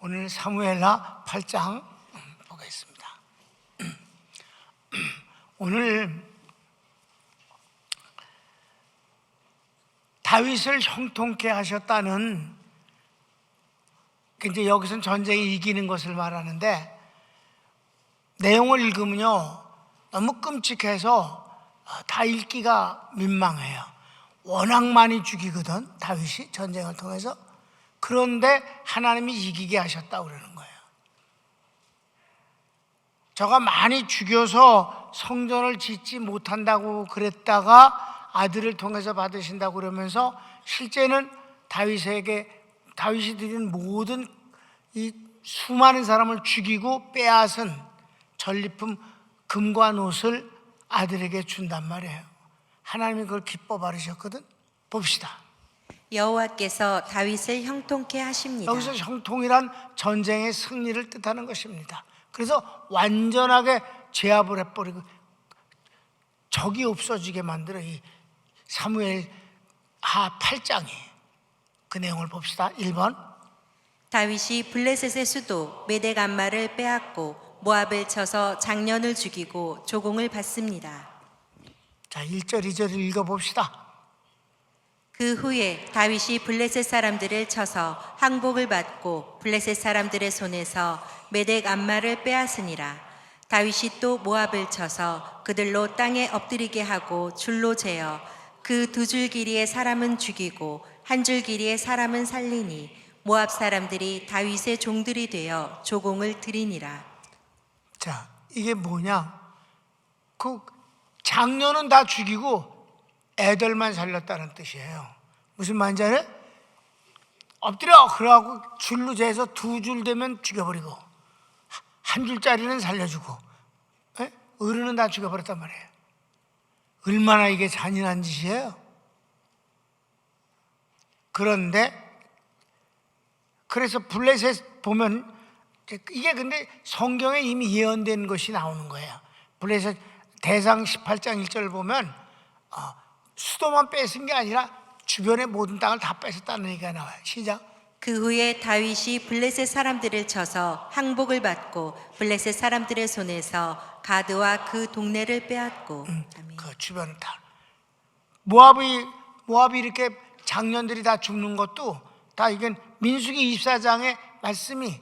오늘 사무엘하 8장 보겠습니다. 오늘 다윗을 형통케 하셨다는, 이제 여기서는 전쟁이 이기는 것을 말하는데, 내용을 읽으면요 너무 끔찍해서 다 읽기가 민망해요. 워낙 많이 죽이거든 다윗이 전쟁을 통해서. 그런데 하나님이 이기게 하셨다고 그러는 거예요. 저가 많이 죽여서 성전을 짓지 못한다고 그랬다가 아들을 통해서 받으신다고 그러면서, 실제는 다윗이 드린 모든 이 수많은 사람을 죽이고 빼앗은 전리품 금과 옷을 아들에게 준단 말이에요. 하나님이 그걸 기뻐 바르셨거든. 봅시다. 여호와께서 다윗을 형통케 하십니다. 여기서 형통이란 전쟁의 승리를 뜻하는 것입니다. 그래서 완전하게 제압을 해버리고 적이 없어지게 만들어 이 사무엘하 8장이. 그 내용을 봅시다. 1번. 다윗이 블레셋의 수도 메덱암마를 빼앗고 모압을 쳐서 장년을 죽이고 조공을 받습니다. 자, 1절 2절을 읽어봅시다. 그 후에 다윗이 블레셋 사람들을 쳐서 항복을 받고 블레셋 사람들의 손에서 메덱암마를 빼앗으니라. 다윗이 또 모압을 쳐서 그들로 땅에 엎드리게 하고 줄로 재어 그 두 줄 길이의 사람은 죽이고 한 줄 길이의 사람은 살리니 모압 사람들이 다윗의 종들이 되어 조공을 드리니라. 자, 이게 뭐냐? 그 장녀는 다 죽이고 애들만 살렸다는 뜻이에요. 무슨 말인지 알아요? 엎드려! 그러고 줄로 재서 두 줄 되면 죽여버리고 한 줄짜리는 살려주고 어른은 다 죽여버렸단 말이에요. 얼마나 이게 잔인한 짓이에요. 그런데 그래서 블레셋 보면 이게 근데 성경에 이미 예언된 것이 나오는 거예요. 블레셋 대상 18장 1절을 보면 수도만 뺏은 게 아니라 주변의 모든 땅을 다 뺏었다는 얘기가 나와요. 시작. 그 후에 다윗이 블레셋 사람들을 쳐서 항복을 받고 블레셋 사람들의 손에서 가드와 그 동네를 빼앗고. 그 주변을 다. 모압이 이렇게 장년들이 다 죽는 것도 다 이건 민수기 24장의 말씀이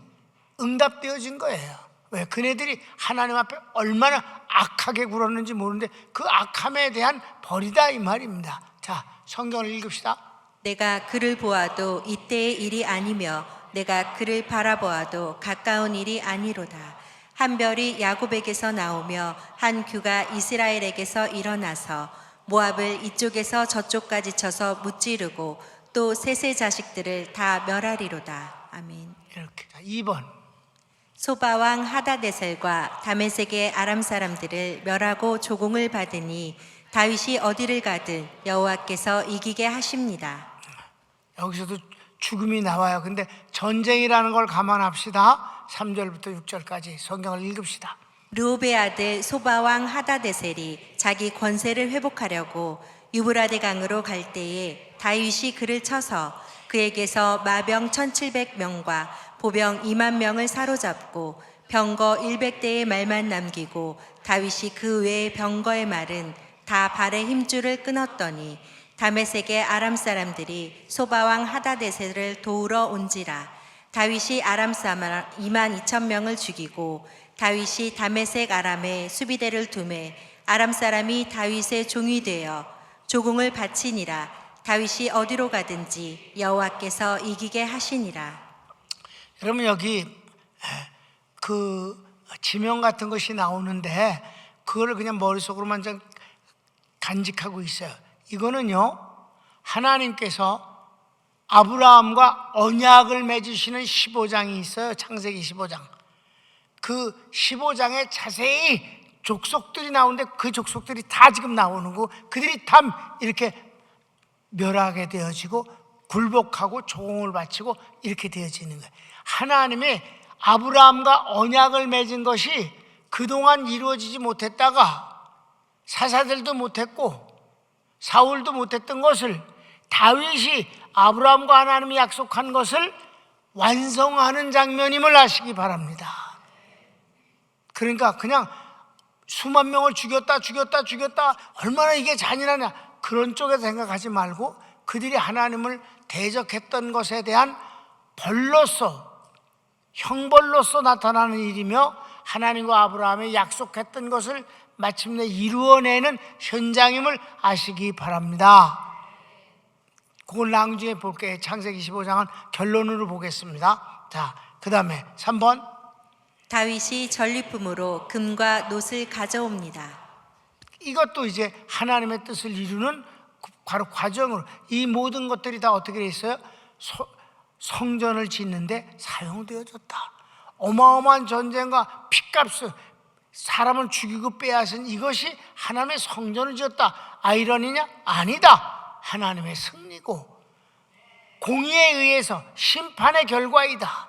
응답되어진 거예요. 왜? 그네들이 하나님 앞에 얼마나 악하게 굴었는지 모르는데 그 악함에 대한 벌이다 이 말입니다. 자, 성경을 읽읍시다. 내가 그를 보아도 이때의 일이 아니며 내가 그를 바라보아도 가까운 일이 아니로다. 한 별이 야곱에게서 나오며 한 규가 이스라엘에게서 일어나서 모압을 이쪽에서 저쪽까지 쳐서 무찌르고 또 셋의 자식들을 다 멸하리로다. 아멘. 이렇게. 자, 2번. 소바왕 하다데셀과 다메섹의 아람 사람들을 멸하고 조공을 받으니 다윗이 어디를 가든 여호와께서 이기게 하십니다. 여기서도 죽음이 나와요. 근데 전쟁이라는 걸 감안합시다. 3절부터 6절까지 성경을 읽읍시다. 르호베 아들 소바왕 하다데셀이 자기 권세를 회복하려고 유브라데 강으로 갈 때에 다윗이 그를 쳐서 그에게서 마병 1700명과 보병 2만 명을 사로잡고 병거 100대의 말만 남기고 다윗이 그 외의 병거의 말은 다 발의 힘줄을 끊었더니 다메섹의 아람 사람들이 소바왕 하다데셀을 도우러 온지라. 다윗이 아람 사람 2만 2천 명을 죽이고 다윗이 다메섹 아람에 수비대를 두매 아람 사람이 다윗의 종이 되어 조공을 바치니라. 다윗이 어디로 가든지 여호와께서 이기게 하시니라. 여러분, 여기 그 지명 같은 것이 나오는데 그거를 그냥 머릿속으로만 좀 간직하고 있어요. 이거는요, 하나님께서 아브라함과 언약을 맺으시는 15장이 있어요. 창세기 15장. 그 15장에 자세히 족속들이 나오는데 그 족속들이 다 지금 나오는 거, 그들이 다 이렇게 멸하게 되어지고 굴복하고 조공을 바치고 이렇게 되어지는 거예요. 하나님이 아브라함과 언약을 맺은 것이 그동안 이루어지지 못했다가 사사들도 못했고 사울도 못했던 것을 다윗이 아브라함과 하나님이 약속한 것을 완성하는 장면임을 아시기 바랍니다. 그러니까 그냥 수만 명을 죽였다 얼마나 이게 잔인하냐 그런 쪽에서 생각하지 말고 그들이 하나님을 대적했던 것에 대한 벌로서 형벌로서 나타나는 일이며 하나님과 아브라함이 약속했던 것을 마침내 이루어내는 현장임을 아시기 바랍니다. 그걸 나중에 볼게요. 창세기 15장은 결론으로 보겠습니다. 자, 그 다음에 3번. 다윗이 전리품으로 금과 놋을 가져옵니다. 이것도 이제 하나님의 뜻을 이루는 바로 과정으로 이 모든 것들이 다 어떻게 돼 있어요? 성전을 짓는데 사용되어졌다. 어마어마한 전쟁과 핏값을 사람을 죽이고 빼앗은 이것이 하나님의 성전을 지었다. 아이러니냐? 아니다. 하나님의 승리고 공의에 의해서 심판의 결과이다.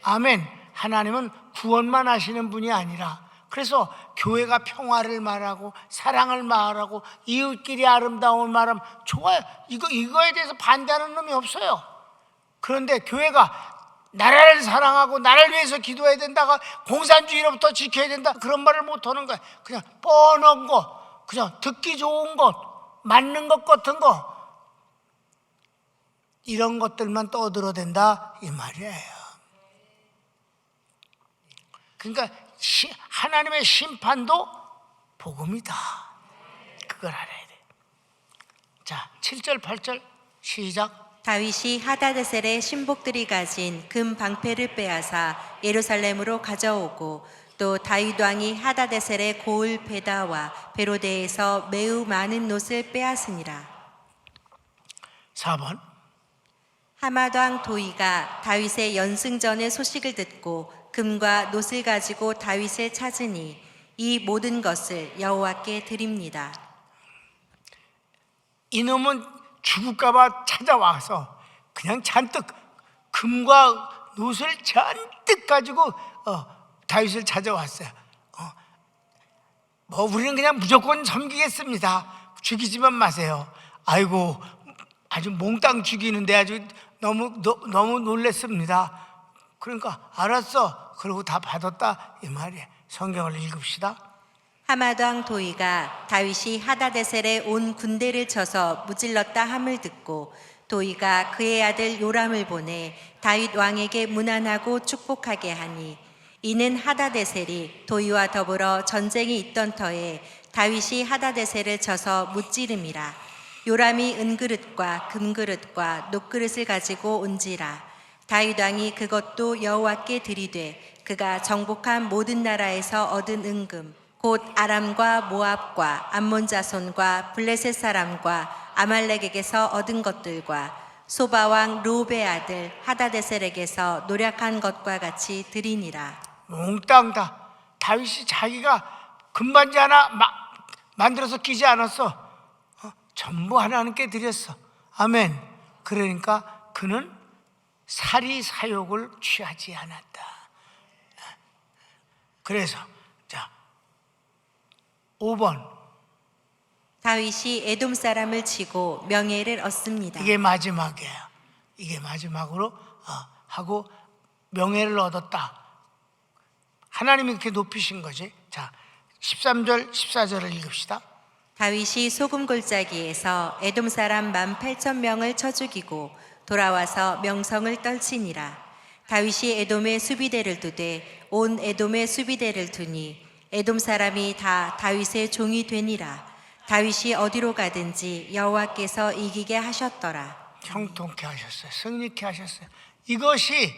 아멘. 하나님은 구원만 하시는 분이 아니라 그래서 교회가 평화를 말하고 사랑을 말하고 이웃끼리 아름다움을 말하면 좋아요. 이거에 대해서 반대하는 놈이 없어요. 그런데 교회가 나라를 사랑하고 나라를 위해서 기도해야 된다가 공산주의로부터 지켜야 된다 그런 말을 못하는 거야. 그냥 뻔한 거, 그냥 듣기 좋은 것, 맞는 것 같은 거 이런 것들만 떠들어댄다 이 말이에요. 그러니까 하나님의 심판도 복음이다. 그걸 알아야 돼. 자, 7절 8절 시작. 다윗이 하다데셀의 신복들이 가진 금 방패를 빼앗아 예루살렘으로 가져오고 또 다윗 왕이 하다데셀의 고을 베다와 베로데에서 매우 많은 놋을 빼앗으니라. 4번. 하맛 왕 도이가 다윗의 연승전의 소식을 듣고 금과 놋을 가지고 다윗을 찾으니 이 모든 것을 여호와께 드립니다. 이놈은 죽을까봐 찾아와서 그냥 잔뜩 금과 놋을 잔뜩 가지고 다윗을 찾아왔어요. 우리는 그냥 무조건 섬기겠습니다. 죽이지만 마세요. 아이고 아주 몽땅 죽이는데 아주 너무 놀랬습니다. 그러니까 알았어. 그러고 다 받았다 이 말이에요. 성경을 읽읍시다. 하맛 왕 도이가 다윗이 하다데셀의 온 군대를 쳐서 무찔렀다 함을 듣고 도이가 그의 아들 요람을 보내 다윗 왕에게 문안하고 축복하게 하니 이는 하다데셀이 도이와 더불어 전쟁이 있던 터에 다윗이 하다데셀을 쳐서 무찌름이라. 요람이 은그릇과 금그릇과 놋그릇을 가지고 온지라. 다윗 왕이 그것도 여호와께 드리되 그가 정복한 모든 나라에서 얻은 은금 곧 아람과 모압과 암몬 자손과 블레셋 사람과 아말렉에게서 얻은 것들과 소바 왕 르홉의 아들 하다데셀에게서 노력한 것과 같이 드리니라. 몽땅 다 다윗이 자기가 금반지 하나 만들어서 끼지 않았어. 전부 하나님께 드렸어. 아멘. 그러니까 그는 사리 사욕을 취하지 않았다. 그래서 자 5번. 다윗이 에돔 사람을 치고 명예를 얻습니다. 이게 마지막이에요. 이게 마지막으로 하고 명예를 얻었다. 하나님이 그렇게 높이신 거지. 자 13절 14절을 읽읍시다. 다윗이 소금 골짜기에서 에돔 사람 18,000명을 쳐 죽이고 돌아와서 명성을 떨치니라. 다윗이 에돔의 수비대를 두되 온 에돔의 수비대를 두니 에돔 사람이 다 다윗의 종이 되니라. 다윗이 어디로 가든지 여호와께서 이기게 하셨더라. 형통케 하셨어요. 승리케 하셨어요. 이것이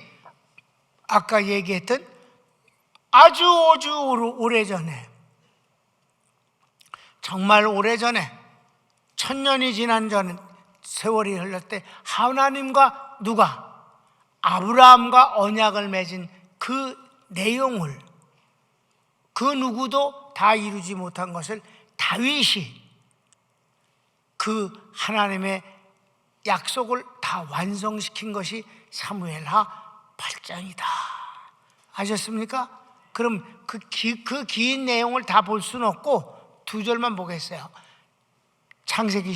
아까 얘기했던 아주 오래전에 정말 오래전에 1000년이 지난 전 세월이 흘렀을 때 하나님과 누가 아브라함과 언약을 맺은 그 내용을 그 누구도 다 이루지 못한 것을 다윗이 그 하나님의 약속을 다 완성시킨 것이 사무엘하 8장이다. 아셨습니까? 그럼 그 긴 내용을 다 볼 수는 없고 두 절만 보겠어요. 창세기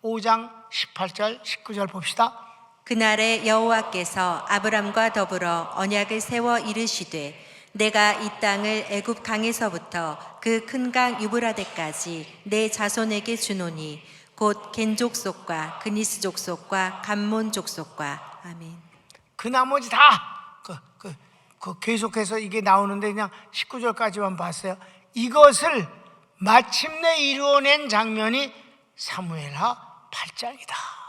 15장 18절 19절 봅시다. 그날에 여호와께서 아브람과 더불어 언약을 세워 이르시되 내가 이 땅을 애굽 강에서부터 그 큰 강 유브라데까지 내 자손에게 주노니 곧 겐 족속과 그니스 족속과 감몬 족속과. 아멘. 그 나머지 다 계속해서 이게 나오는데 그냥 19절까지만 봤어요. 이것을 마침내 이루어낸 장면이 사무엘하 8장이다.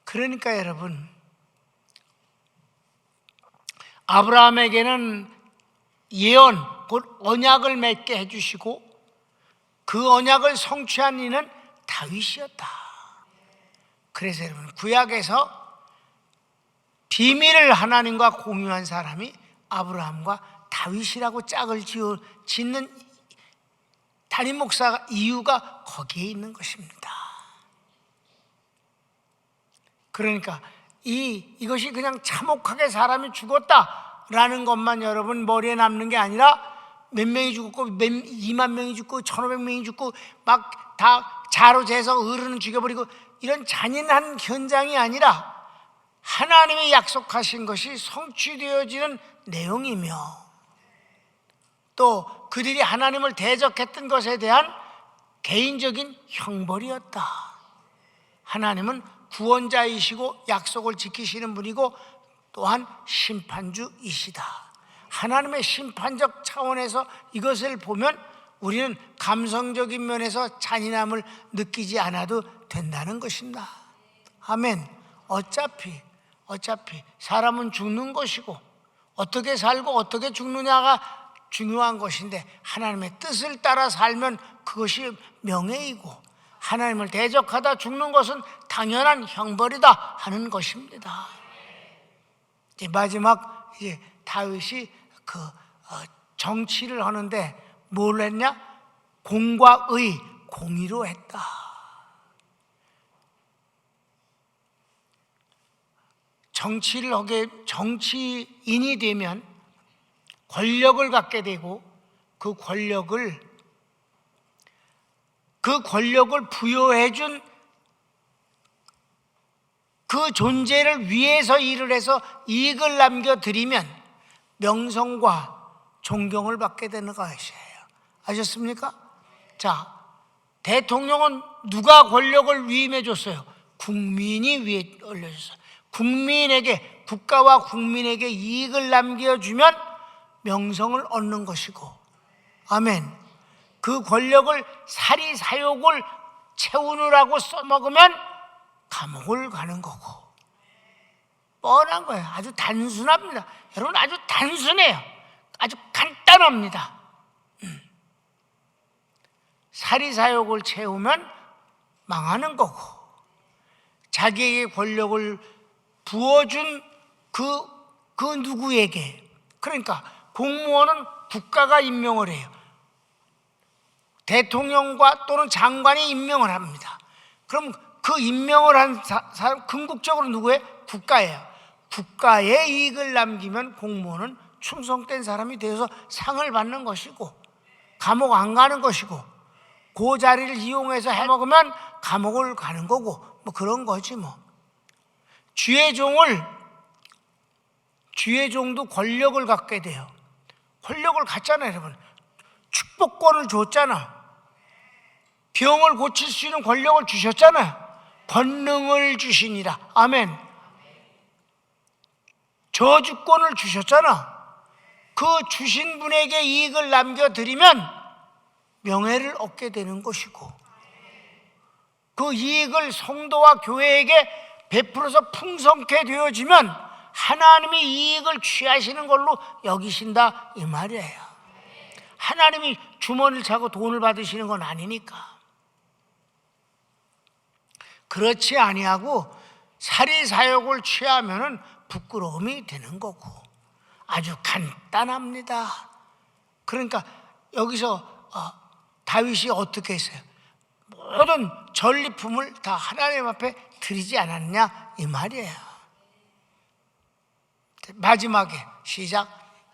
그러니까 여러분, 아브라함에게는 예언, 곧 언약을 맺게 해주시고 그 언약을 성취한 이는 다윗이었다. 그래서 여러분, 구약에서 비밀을 하나님과 공유한 사람이 아브라함과 다윗이라고 짝을 짓는 담임 목사가 이유가 거기에 있는 것입니다. 그러니까 이것이 그냥 참혹하게 사람이 죽었다라는 것만 여러분 머리에 남는 게 아니라 몇 명이 죽었고 2만 명이 죽고 1,500명이 죽고 막 다 자로 재서 어른은 죽여버리고 이런 잔인한 현장이 아니라 하나님이 약속하신 것이 성취되어지는 내용이며 또 그들이 하나님을 대적했던 것에 대한 개인적인 형벌이었다. 하나님은 구원자이시고 약속을 지키시는 분이고 또한 심판주이시다. 하나님의 심판적 차원에서 이것을 보면 우리는 감성적인 면에서 잔인함을 느끼지 않아도 된다는 것입니다. 아멘. 어차피 사람은 죽는 것이고 어떻게 살고 어떻게 죽느냐가 중요한 것인데 하나님의 뜻을 따라 살면 그것이 명예이고 하나님을 대적하다 죽는 것은 당연한 형벌이다 하는 것입니다. 이제 마지막 다윗이 정치를 하는데 뭘 했냐? 공과 의, 공의로 했다. 정치인이 되면 권력을 갖게 되고 그 권력을 부여해 준 그 존재를 위해서 일을 해서 이익을 남겨드리면 명성과 존경을 받게 되는 것이에요. 아셨습니까? 자, 대통령은 누가 권력을 위임해 줬어요? 국민이 위에 올려줬어요. 국가와 국민에게 이익을 남겨주면 명성을 얻는 것이고, 아멘. 그 권력을 사리사욕을 채우느라고 써먹으면 감옥을 가는 거고, 뻔한 거예요. 아주 단순합니다. 여러분, 아주 단순해요. 아주 간단합니다. 사리사욕을 채우면 망하는 거고, 자기에게 권력을 부어준 그 누구에게, 그러니까 공무원은 국가가 임명을 해요. 대통령과 또는 장관이 임명을 합니다. 그럼 그 임명을 한 사람 궁극적으로 누구예요? 국가예요. 국가에 이익을 남기면 공무원은 충성된 사람이 되어서 상을 받는 것이고 감옥 안 가는 것이고, 그 자리를 이용해서 해먹으면 감옥을 가는 거고, 뭐 그런 거지 뭐. 주의 종도 권력을 갖게 돼요. 권력을 갖잖아요, 여러분. 축복권을 줬잖아. 병을 고칠 수 있는 권력을 주셨잖아요. 권능을 주시니라. 아멘. 저주권을 주셨잖아. 그 주신 분에게 이익을 남겨드리면 명예를 얻게 되는 것이고, 그 이익을 성도와 교회에게 베풀어서 풍성케 되어지면 하나님이 이익을 취하시는 걸로 여기신다 이 말이에요. 하나님이 주머니를 차고 돈을 받으시는 건 아니니까. 그렇지 아니하고 사리사욕을 취하면은 부끄러움이 되는 거고, 아주 간단합니다. 그러니까 여기서 다윗이 어떻게 했어요? 모든 전리품을 다 하나님 앞에 드리지 않았냐 이 말이에요. 마지막에 시작.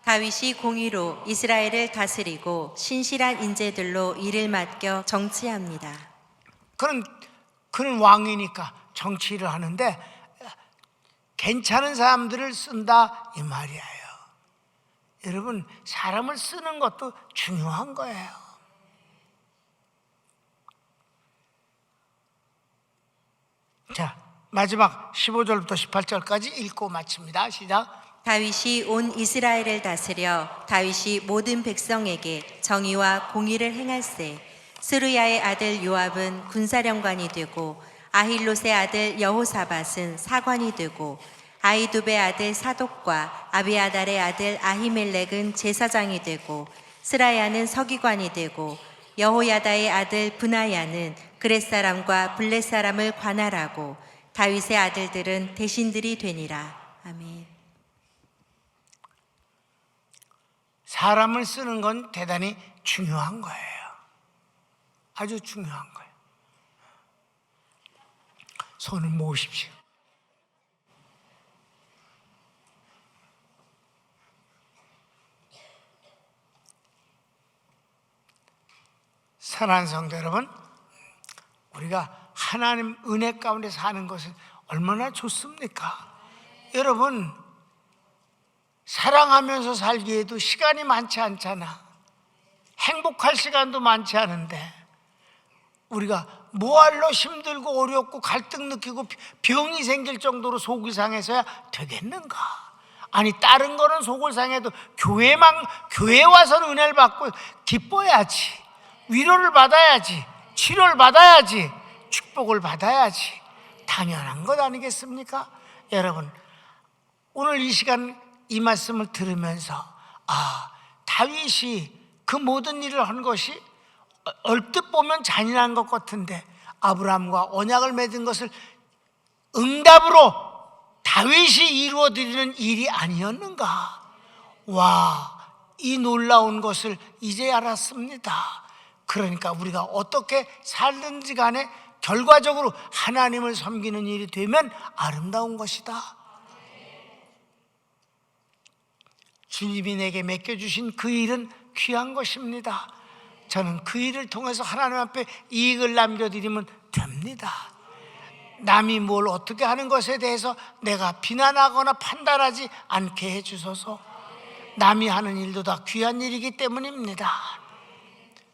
다윗이 공의로 이스라엘을 다스리고 신실한 인재들로 일을 맡겨 정치합니다. 그는 왕이니까 정치를 하는데 괜찮은 사람들을 쓴다 이 말이에요. 여러분, 사람을 쓰는 것도 중요한 거예요. 자, 마지막 15절부터 18절까지 읽고 마칩니다. 시작. 다윗이 온 이스라엘을 다스려 다윗이 모든 백성에게 정의와 공의를 행할세. 스루야의 아들 요압은 군사령관이 되고 아힐롯의 아들 여호사밧은 사관이 되고 아히두베의 아들 사독과 아비아달의 아들 아히멜렉은 제사장이 되고 스라야는 서기관이 되고 여호야다의 아들 브나야는 그렛 사람과 블렛 사람을 관할하고 다윗의 아들들은 대신들이 되니라. 아멘. 사람을 쓰는 건 대단히 중요한 거예요. 아주 중요한 거예요. 손을 모으십시오. 사랑하는 성도 여러분, 우리가 하나님 은혜 가운데 사는 것은 얼마나 좋습니까? 여러분, 사랑하면서 살기에도 시간이 많지 않잖아. 행복할 시간도 많지 않은데 우리가 뭐할로 힘들고 어렵고 갈등 느끼고 병이 생길 정도로 속이 상해서야 되겠는가? 아니, 다른 거는 속을 상해도 교회 와서는 은혜를 받고 기뻐야지, 위로를 받아야지, 치료를 받아야지, 축복을 받아야지. 당연한 것 아니겠습니까? 여러분, 오늘 이 시간 이 말씀을 들으면서 다윗이 그 모든 일을 한 것이 얼뜻 보면 잔인한 것 같은데 아브라함과 언약을 맺은 것을 응답으로 다윗이 이루어드리는 일이 아니었는가? 와, 이 놀라운 것을 이제 알았습니다. 그러니까 우리가 어떻게 살든지 간에 결과적으로 하나님을 섬기는 일이 되면 아름다운 것이다. 주님이 내게 맡겨주신 그 일은 귀한 것입니다. 저는 그 일을 통해서 하나님 앞에 이익을 남겨드리면 됩니다. 남이 뭘 어떻게 하는 것에 대해서 내가 비난하거나 판단하지 않게 해주소서. 남이 하는 일도 다 귀한 일이기 때문입니다.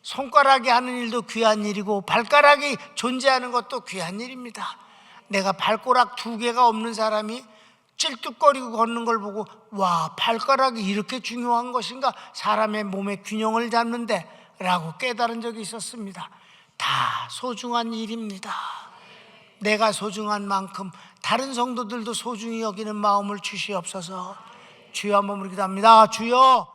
손가락이 하는 일도 귀한 일이고 발가락이 존재하는 것도 귀한 일입니다. 내가 발가락 2개가 없는 사람이 찔뚝거리고 걷는 걸 보고 와, 발가락이 이렇게 중요한 것인가? 사람의 몸의 균형을 잡는데 라고 깨달은 적이 있었습니다. 다 소중한 일입니다. 내가 소중한 만큼 다른 성도들도 소중히 여기는 마음을 주시옵소서. 주여, 한번 기도합니다. 주여,